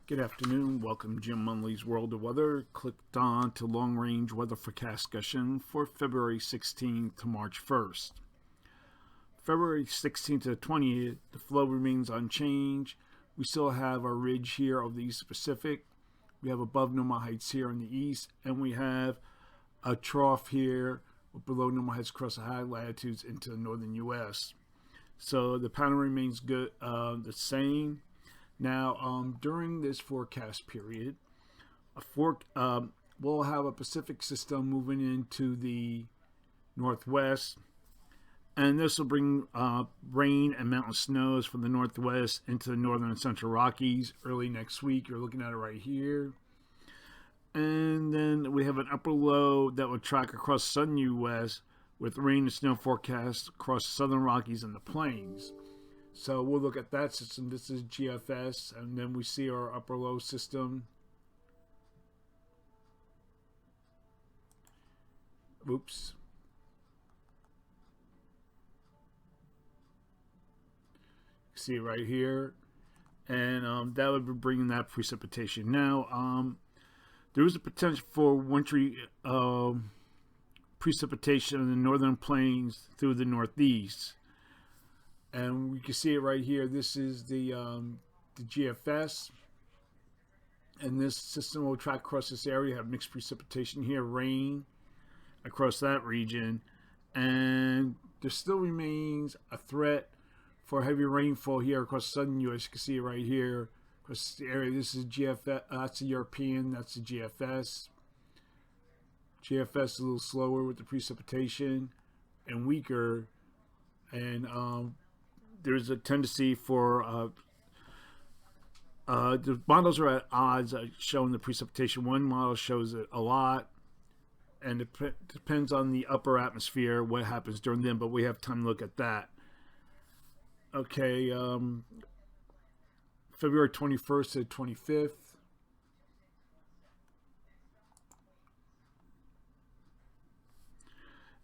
Good afternoon. Welcome to Jim Munley's World of Weather. Clicked on to long range weather forecast discussion for February 16th to March 1st. February 16th to the 20th, the flow remains unchanged. We still have our ridge here of the East Pacific. We have above normal heights here in the east, and we have a trough here with below normal heights across the high latitudes into the northern U.S. So the pattern remains good, the same. Now, during this forecast period, we'll have a Pacific system moving into the northwest, and this will bring rain and mountain snows from the northwest into the northern and central Rockies early next week. You're looking at it right here. And then we have an upper low that will track across southern U.S. with rain and snow forecast across the southern Rockies and the plains. So we'll look at that system. This is GFS, and then we see our upper low system. Oops. See it right here. And that would be bringing that precipitation. Now, there is a potential for wintry precipitation in the northern plains through the northeast. And we can see it right here. This is the GFS. And this system will track across this area, have mixed precipitation here, rain across that region. And there still remains a threat for heavy rainfall here across southern U.S. You can see it right here. Across the area, this is GFS, that's the European, that's the GFS. GFS is a little slower with the precipitation and weaker. And there's a tendency for the models are at odds showing the precipitation. One model shows it a lot, and it depends on the upper atmosphere what happens during them, but we have time to look at that. Okay, February 21st to 25th.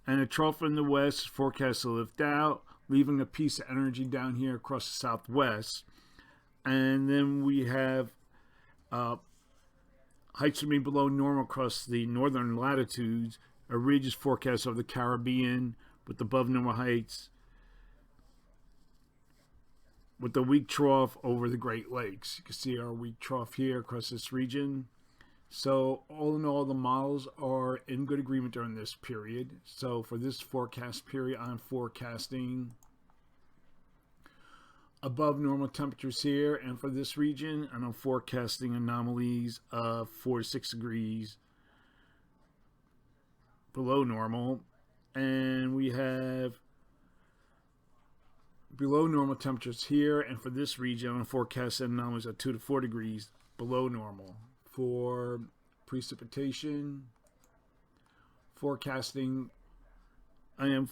And a trough in the west is forecast to lift out, leaving a piece of energy down here across the southwest. And then we have heights remain below normal across the northern latitudes. A ridge is forecast over the Caribbean with above normal heights, with the weak trough over the Great Lakes. You can see our weak trough here across this region. So all in all, the models are in good agreement during this period. So for this forecast period, I'm forecasting above normal temperatures here. And for this region, and I'm forecasting anomalies of 4 to 6 degrees below normal. And we have below normal temperatures here. And for this region, I'm forecasting anomalies of 2 to 4 degrees below normal. For precipitation, forecasting, I am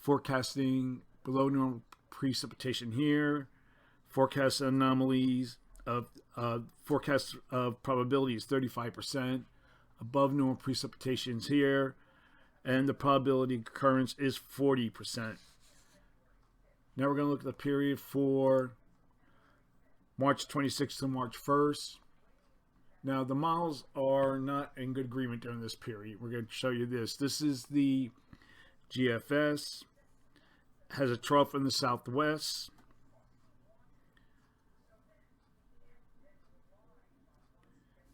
forecasting below normal precipitation here. Forecast anomalies of forecast of probability is 35%. Above normal precipitations here, and the probability of occurrence is 40%. Now we're going to look at the period for March 26th to March 1st. Now, the models are not in good agreement during this period. We're going to show you this. This is the GFS. Has a trough in the southwest.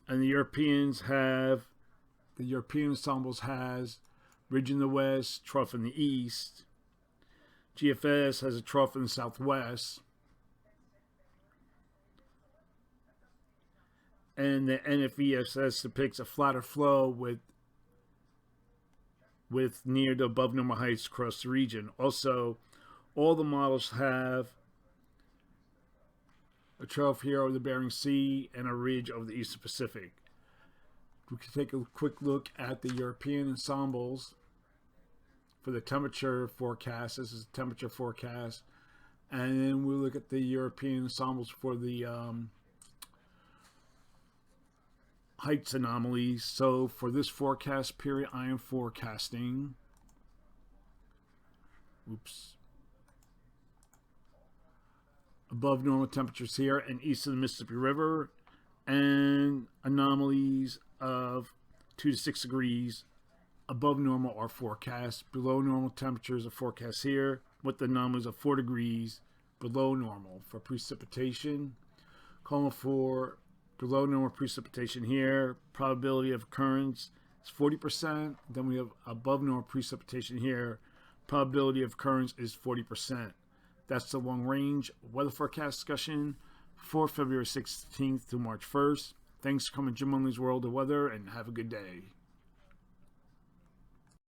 And the European ensembles has ridge in the west, trough in the east. GFS has a trough in the southwest. And the NFESS depicts a flatter flow with near to above normal heights across the region. Also, all the models have a trough here over the Bering Sea and a ridge over the Eastern Pacific. We can take a quick look at the European ensembles for the temperature forecast. This is the temperature forecast. And then we'll look at the European ensembles for the heights anomalies. So for this forecast period, I am forecasting Oops. Above normal temperatures here and east of the Mississippi River, and anomalies of 2 to 6 degrees above normal are forecast. Below normal temperatures are forecast here, with anomalies of 4 degrees below normal for precipitation. Calling for below normal precipitation here. Probability of occurrence is 40%. Then we have above normal precipitation here. Probability of occurrence is 40%. That's the long range weather forecast discussion for February 16th to March 1st. Thanks for coming to Jim Only's World of Weather, and have a good day.